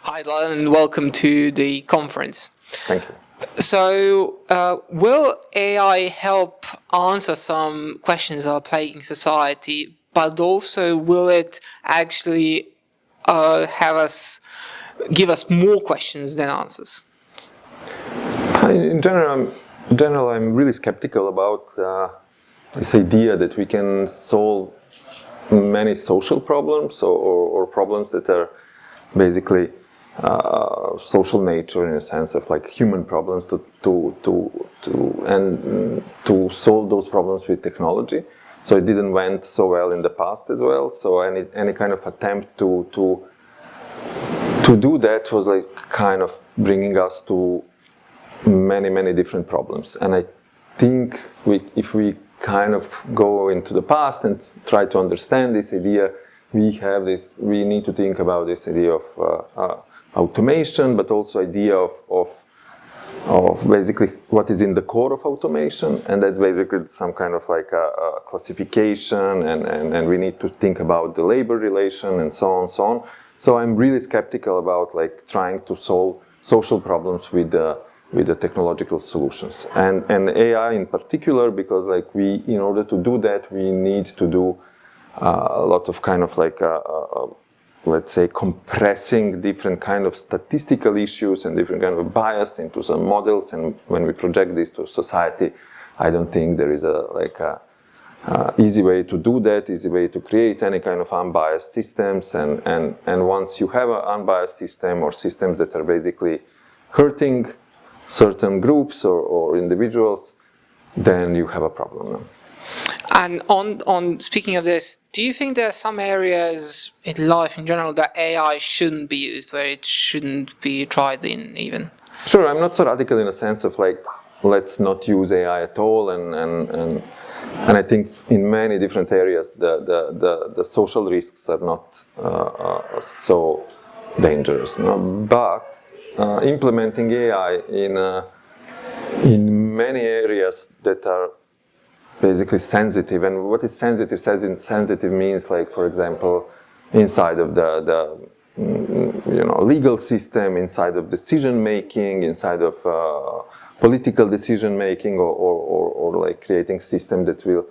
Hi, Vladan, and welcome to the conference. Thank you. So, will AI help answer some questions that are plaguing society, but also will it actually give us more questions than answers? In general, I'm really skeptical about this idea that we can solve many social problems or problems that are basically social nature in a sense of like human problems to solve those problems with technology. So it didn't went so well in the past as well. So any kind of attempt to do that was like kind of bringing us to many different problems. And I think if we kind of go into the past and try to understand this idea, we need to think about this idea of automation, but also idea of basically what is in the core of automation, and that's basically some kind of like a classification, and we need to think about the labor relation and so on, so on. So I'm really skeptical about like trying to solve social problems with the technological solutions, and AI in particular, because like in order to do that, we need to do a lot of kind of like let's say compressing different kind of statistical issues and different kind of bias into some models, and when we project this to society, I don't think there is a easy way to do that, easy way to create any kind of unbiased systems, and once you have an unbiased system or systems that are basically hurting certain groups or individuals, then you have a problem. And on speaking of this, do you think there are some areas in life in general that AI shouldn't be used, where it shouldn't be tried in even? Sure, I'm not so radical in a sense of like, let's not use AI at all, and I think in many different areas the social risks are not so dangerous. No? But implementing AI in many areas that are basically sensitive, and what is sensitive? Sensitive means like, for example, inside of the legal system, inside of decision making, inside of political decision making, or like creating system that will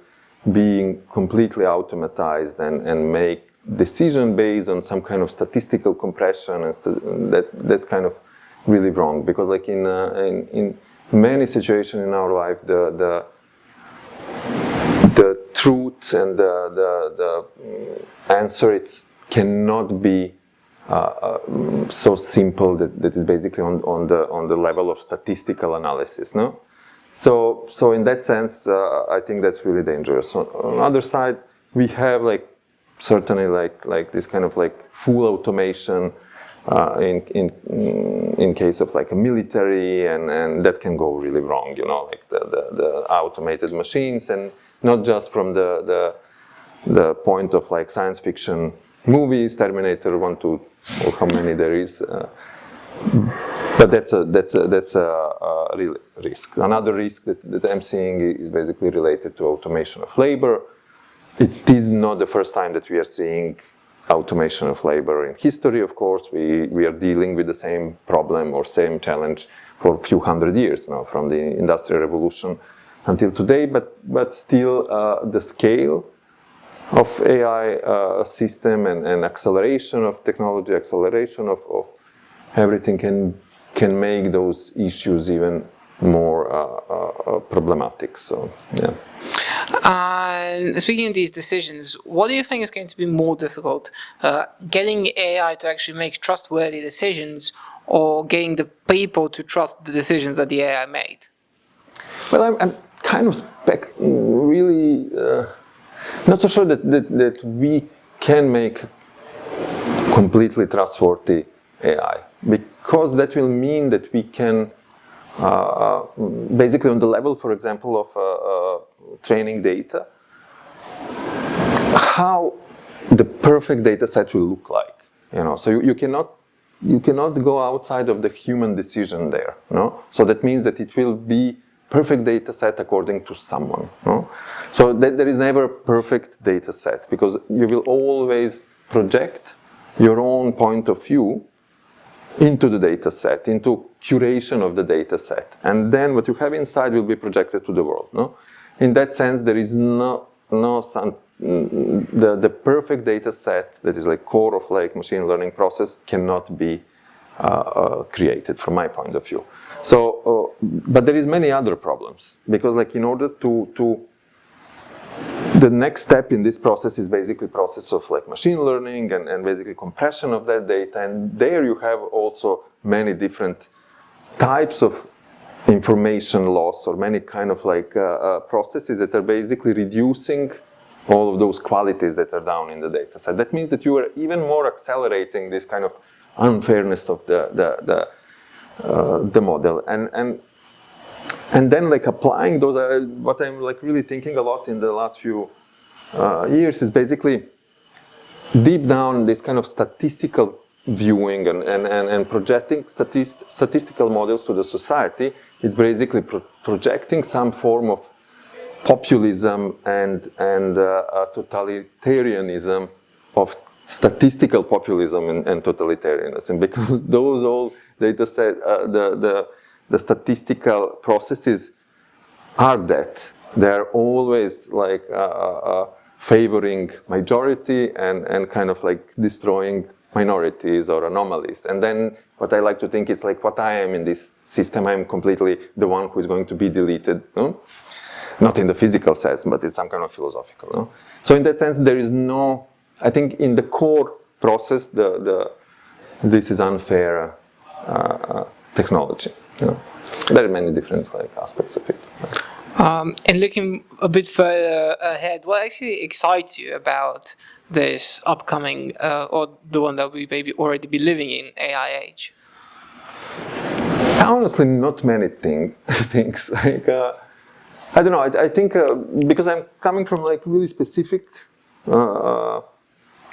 be completely automatized and make decision based on some kind of statistical compression, and that's kind of really wrong, because like in many situations in our life, the truth and the answer cannot be so simple that is basically on the level of statistical analysis, no? So in that sense, I think that's really dangerous. On the other side, we have like certainly like this kind of like full automation in case of like a military, and that can go really wrong, like the automated machines, and not just from the point of like science fiction movies, Terminator 1, 2, or how many there is, but that's a real risk. Another risk that I'm seeing is basically related to automation of labor. It is not the first time that we are seeing automation of labor in history. Of course, we are dealing with the same problem or same challenge for a few hundred years now, from the Industrial Revolution until today, but still the scale of AI system and acceleration of technology, acceleration of everything can make those issues even more problematic. So yeah. And speaking of these decisions, what do you think is going to be more difficult? Getting AI to actually make trustworthy decisions, or getting the people to trust the decisions that the AI made? Well, I'm kind of really not so sure that we can make completely trustworthy AI, because that will mean that we can basically on the level, for example, of training data, how the perfect data set will look like. So you cannot go outside of the human decision there. So that means that it will be perfect data set according to someone. So there is never a perfect data set, because you will always project your own point of view into the data set, into curation of the data set. And then what you have inside will be projected to the world. No? In that sense, there is the perfect data set that is like core of like machine learning process cannot be created from my point of view. So, but there is many other problems, because like in order to the next step in this process is basically process of like machine learning and basically compression of that data, and there you have also many different types of information loss or many kind of like processes that are basically reducing all of those qualities that are down in the data set. That means that you are even more accelerating this kind of unfairness of the model, and then like applying those. What I'm like really thinking a lot in the last few years is basically deep down this kind of statistical viewing and projecting statistical models to the society. It's basically projecting some form of populism and totalitarianism, of statistical populism and totalitarianism, because those all data set, the statistical processes are that. They're always like favoring majority and kind of like destroying minorities or anomalies. And then what I like to think is like what I am in this system, I'm completely the one who is going to be deleted. No? Not in the physical sense, but it's some kind of philosophical. No? So in that sense, there is no, I think in the core process, this is unfair technology. You know? There are many different like aspects of it. And looking a bit further ahead, what actually excites you about this upcoming, or the one that we maybe already be living in, AI age? Honestly, not many things. Like, I don't know. I think because I'm coming from like really specific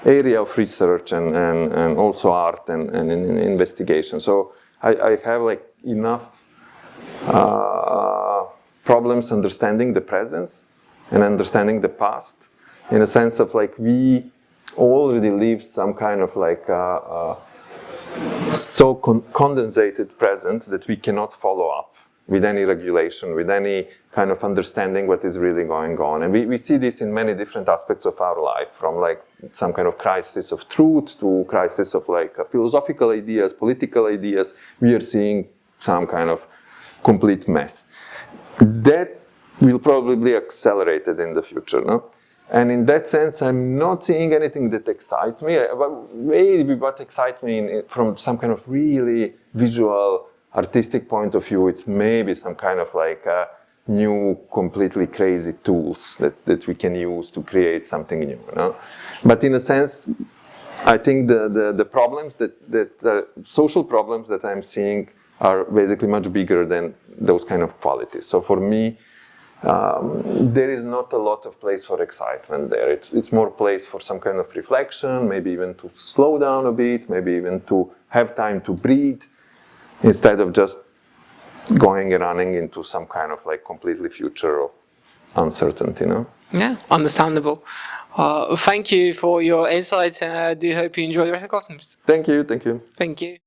area of research and also art and investigation. So I have like enough problems understanding the present and understanding the past, in a sense of like we already live some kind of like so condensated present that we cannot follow up with any regulation, with any kind of understanding what is really going on. And we see this in many different aspects of our life, from like some kind of crisis of truth to crisis of like philosophical ideas, political ideas. We are seeing some kind of complete mess. That will probably accelerate it in the future, no? And in that sense, I'm not seeing anything that excites me. But maybe what excites me from some kind of really visual, artistic point of view, it's maybe some kind of like new, completely crazy tools that we can use to create something new, you know? But in a sense, I think the problems that social problems that I'm seeing are basically much bigger than those kind of qualities. So for me, there is not a lot of place for excitement there. It's more place for some kind of reflection, maybe even to slow down a bit, maybe even to have time to breathe, instead of just going and running into some kind of like completely future of uncertainty, no? Yeah, understandable. Thank you for your insights, and I do hope you enjoy the rest of the conference. Thank you. Thank you.